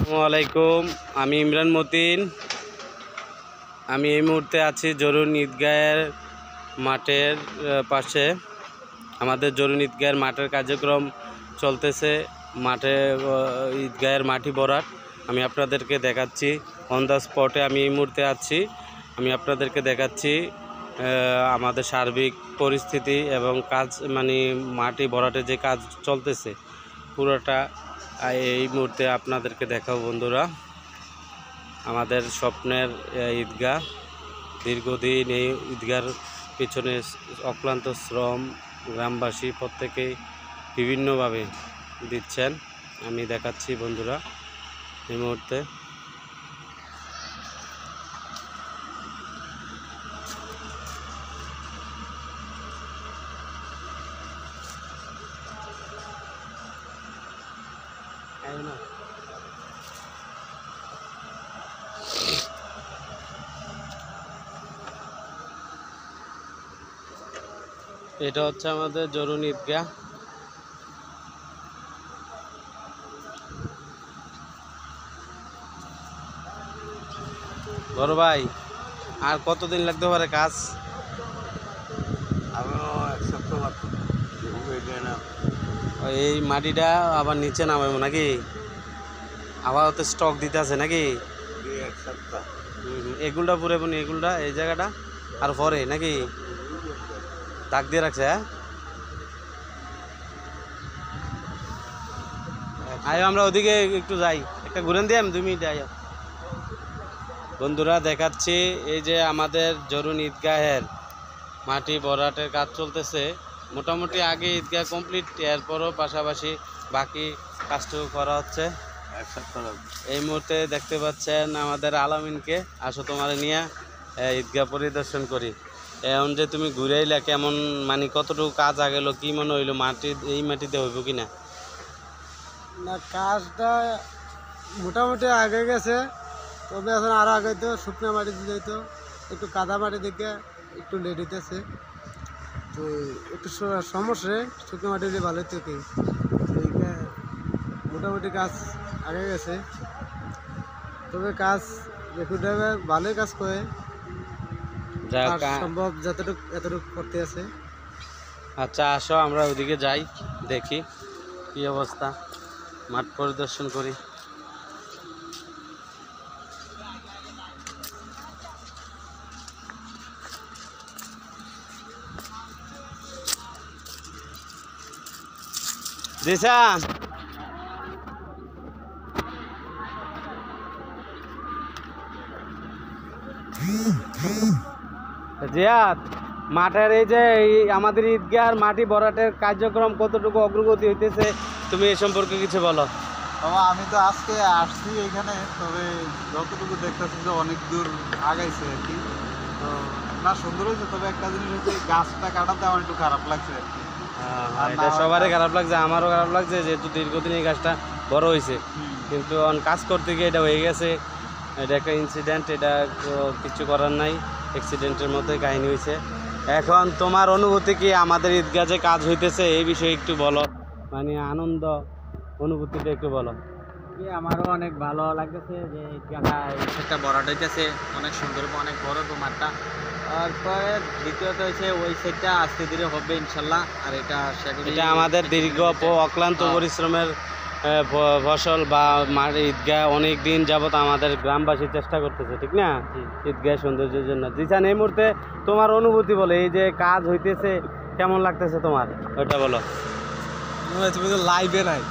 আসসালামু আলাইকুম। আমি ইমরান মতিন। আমি এই মুহূর্তে আছি জরুন ঈদগাহের মাঠের পাশে। আমাদের জরুন ঈদগাহের মাঠের কার্যক্রম চলতেছে। মাঠে ঈদগাহের মাটি ভরাট আমি আপনাদেরকে দেখাচ্ছি। অন দ্য স্পটে আমি এই মুহূর্তে আছি। আমি আপনাদেরকে দেখাচ্ছি আমাদের সার্বিক পরিস্থিতি এবং কাজ, মানে মাটি ভরাটের যে কাজ চলতেছে পুরোটা এই মুহূর্তে আপনাদেরকে দেখাবো। বন্ধুরা, আমাদের স্বপ্নের ঈদগাহ, দীর্ঘদিন এই ঈদগাহর পিছনে অক্লান্ত শ্রম গ্রামবাসী প্রত্যেকেই বিভিন্নভাবে দিচ্ছেন। আমি দেখাচ্ছি বন্ধুরা এই মুহূর্তে। এটা হচ্ছে আমাদের জরুন ঈদগাহ। বড় ভাই, আর কতদিন লাগতে পারে কাজ? এই মাটিটা আবার নিচে নামাবো নাকি? আবার ওতে স্টক দিতে আছে নাকি? এগুলটা পুরে বনি, এগুলটা এই জায়গাটা আর পরে নাকি দাগ দিয়ে রাখছে। হ্যাঁ, আয় আমরা ওদিকে একটু যাই, একটা ঘুরেন দিয়ে 2 মিনিট আয়। বন্ধুরা দেখাচ্ছি, এই যে আমাদের জরুন ঈদগাহের মাটি ভরাটের কাজ চলতেছে। মোটামুটি আগে ঈদগাহ কমপ্লিট, এরপরও পাশাপাশি বাকি কাজটুকু করা হচ্ছে। এই মুহূর্তে দেখতে পাচ্ছেন আমাদের আলামিনকে। আসো তোমার নিয়ে ঈদগাহ পরিদর্শন করি। এখন যে তুমি ঘুরে এলে কেমন, মানে কতটুকু কাজ আগেলো, কি মনে হইলো? মাটি এই মাটিতে হইব কি না? না, কাজটা মোটামুটি আগে গেছে, তবে এখন আরও আগে তো শুকনো মাটি দিতে তো একটু কাদা মাটি দিকে একটু লেট হইতেছে। তো একটু সমস্যা, শুকনো মাটি দিয়ে ভালো হইতে কি মোটামুটি কাজ আগে গেছে। তবে কাজ দেখুন ভালোই কাজ করে, সম্ভব যতটুকু এতটুকু করতে আছে। আচ্ছা আসো আমরা ওদিকে যাই, দেখি কি অবস্থা, মাঠ পরিদর্শন করি। জিসান, জিয়াদ, মাঠের এই যে আমাদের ঈদগাহের মাটি ভরাটের কার্যক্রম কতটুকু অগ্রগতি হইতেছে, তুমি এই সম্পর্কে কিছু বলো। আমি তো আজকে আসছি এখানে, তবে যতটুকু দেখতেছি যে অনেক দূর আগাইছে আর কি। তো না, সুন্দর হয়েছে, তবে একটা জিনিস হচ্ছে গাছটা কাটাতে আমার একটু খারাপ লাগছে আর কি। এটা সবারই খারাপ লাগছে, আমারও খারাপ লাগছে, যেহেতু দীর্ঘদিন এই গাছটা বড় হয়েছে, কিন্তু কাজ করতে গিয়ে এটা হয়ে গেছে। এটা একটা ইনসিডেন্ট, এটা কিছু করার নাই, অ্যাক্সিডেন্টের মধ্যে কাহিনী হয়েছে। এখন তোমার অনুভূতি কি? আমাদের ঈদগাহ যে কাজ হইতেছে এই বিষয়ে একটু বলো, মানে আনন্দ অনুভূতিটা একটু বলো। আমারও অনেক ভালো লাগতেছে যে ঈদগাহটা একটা ভরাট হইতেছে, অনেক সুন্দর, অনেক বড় মাঠটা। তারপরে দ্বিতীয়ত হচ্ছে ওই সাইডটা আস্তে ধীরে হবে ইনশাল্লাহ। আর এটা আমাদের দীর্ঘ অক্লান্ত পরিশ্রমের ফসল বা ঈদগাহ অনেক দিন যাবত আমাদের গ্রামবাসী চেষ্টা করতেছে, ঠিক না? ঈদগাহ সৌন্দর্যের জন্য। জিসান, এই মুহূর্তে তোমার অনুভূতি বলে, এই যে কাজ হইতেছে কেমন লাগতেছে তোমার, ওইটা বলো। তুমি তো লাইভে নাই,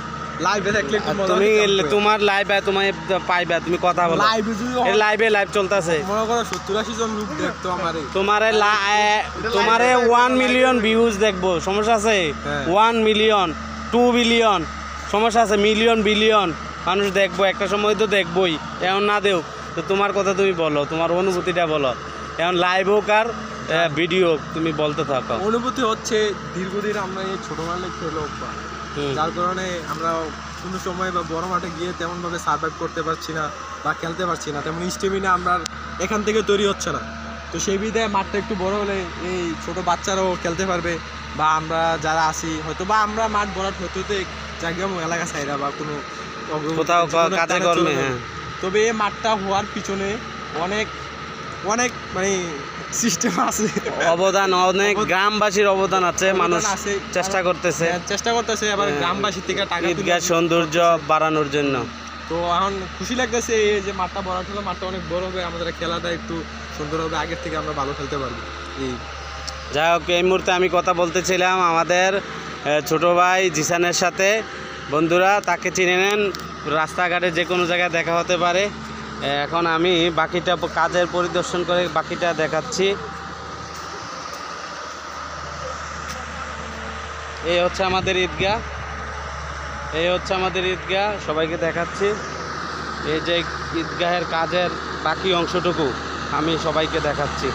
লাইভে দেখলে তুমি তোমার লাইভে তোমায় পাইবা, তুমি কথা বলো। লাইভে লাইভ চলতেছে, মনে করো 70-80 জন লোক দেখতো আমারে, তোমারে 1 মিলিয়ন ভিউজ দেখবো, সমস্যা আছে? 1 মিলিয়ন 2 বিলিয়ন সমস্যা আছে? মিলিয়ন বিলিয়ন মানুষ দেখবো, একটা সময় তো দেখবোই। এখন না দেও তো তোমার কথা তুমি বলো, তোমার অনুভূতিটা বলো। এখন লাইভ হোক আর ভিডিও, তুমি বলতে থাকো। অনুভূতি হচ্ছে দীর্ঘদিন আমরা এই ছোট মাঠে খেলো, যার কারণে আমরা কোনো সময় বা বড় মাঠে গিয়ে তেমনভাবে সার্ভাইভ করতে পারছি না বা খেলতে পারছি না, তেমন স্টেমিনা আমরা এখান থেকে তৈরি হচ্ছে না। তো সেই বিধায় মাঠটা একটু বড় হলে এই ছোট বাচ্চারাও খেলতে পারবে, বা আমরা যারা আছি হয়তো বা আমরা মাঠ ভরাট হতে হতে জায়গা এলাকা ছাইরা বা কোনো কোথাও জীবনের কাজে টানে কর্মে, চলে যায়। হ্যাঁ। তবে এই মাঠটা হওয়ার পিছনে অনেক অনেক মানে সিস্টেম আছে, অবদান অনেক গ্রামবাসীর অবদান আছে, মানুষ অবদান আছে। চেষ্টা করতেছে চেষ্টা করতেছে আবার গ্রামবাসী থেকে টাকা ঈদগাহ সৌন্দর্য বাড়ানোর জন্য। তো এখন খুশি লাগতেছে এই যে মাঠটা বড় হলো, মাঠটা অনেক বড় হবে, আমাদের খেলাটা একটু সুন্দর হবে, আগের থেকে আমরা ভালো খেলতে পারবো। এই যাই হোক, এই মুহূর্তে আমি কথা বলতেছিলাম আমাদের ছোট ভাই জিসানের সাথে। বন্ধুরা তাকে চিনে নেন, রাস্তাঘাটে যে কোনো জায়গায় দেখা হতে পারে। এখন আমি বাকিটা কাজের পরিদর্শন করে বাকিটা দেখাচ্ছি। এই হচ্ছে আমাদের ঈদগাহ, এই হচ্ছে আমাদের ঈদগাহ, সবাইকে দেখাচ্ছি। এই যে ঈদগাহের কাজের বাকি অংশটুকু আমি সবাইকে দেখাচ্ছি।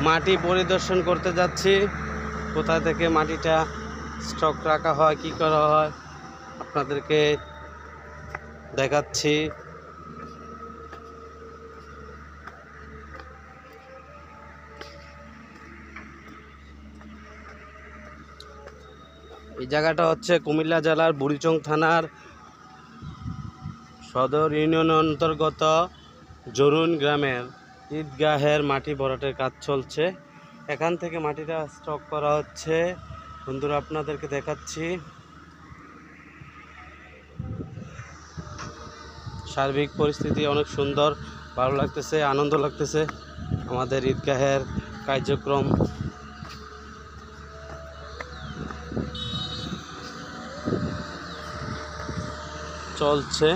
মাটি পরিদর্শন করতে যাচ্ছি, কোথা থেকে মাটিটা স্টক রাখা হয়, কি করা হয় আপনাদেরকে দেখাচ্ছি। এই জায়গাটা হচ্ছে কুমিল্লা জেলার বুড়িচং থানার সদর ইউনিয়ন অন্তর্গত জরুন গ্রামের ঈদগাহের মাটি ভরাটের কাজ চলছে। এখান থেকে মাটিটা স্টক করা হচ্ছে। বন্ধুরা আপনাদেরকে দেখাচ্ছি। সার্বিক পরিস্থিতি অনেক সুন্দর, ভালো লাগতেছে, আনন্দ লাগতেছে। আমাদের ঈদগাহের কার্যক্রম চলছে।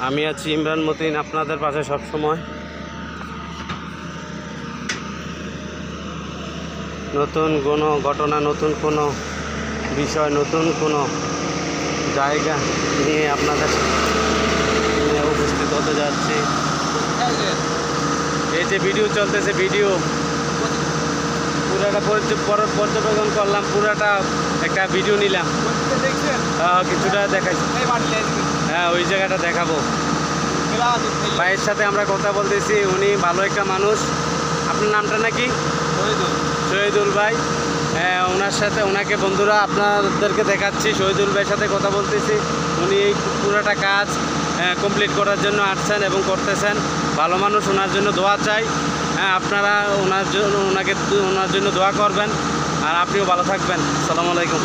আমি আছি ইমরান মতিন, আপনাদের পাশে সবসময়। নতুন কোনো ঘটনা, নতুন কোনো বিষয়, নতুন কোনো জায়গা নিয়ে আপনাদের সামনে উপস্থিত হতে যাচ্ছি। এই যে ভিডিও চলতেছে, ভিডিও পুরাটা পর্যবেক্ষণ করলাম, পুরাটা একটা ভিডিও নিলাম, কিছুটা দেখাই। হ্যাঁ, ওই জায়গাটা দেখাবো। ভাইয়ের সাথে আমরা কথা বলতেছি, উনি ভালো একটা মানুষ। আপনার নামটা নাকি? শহীদুল ভাই। হ্যাঁ, ওনাকে বন্ধুরা আপনাদেরকে দেখাচ্ছি। শহীদুল ভাইয়ের সাথে কথা বলতেছি, উনি এই পুরোটা কাজ কমপ্লিট করার জন্য আসছেন এবং করতেছেন। ভালো মানুষ, ওনার জন্য দোয়া চাই। হ্যাঁ, আপনারা ওনার জন্য দোয়া করবেন, আর আপনিও ভালো থাকবেন। আসসালামু আলাইকুম।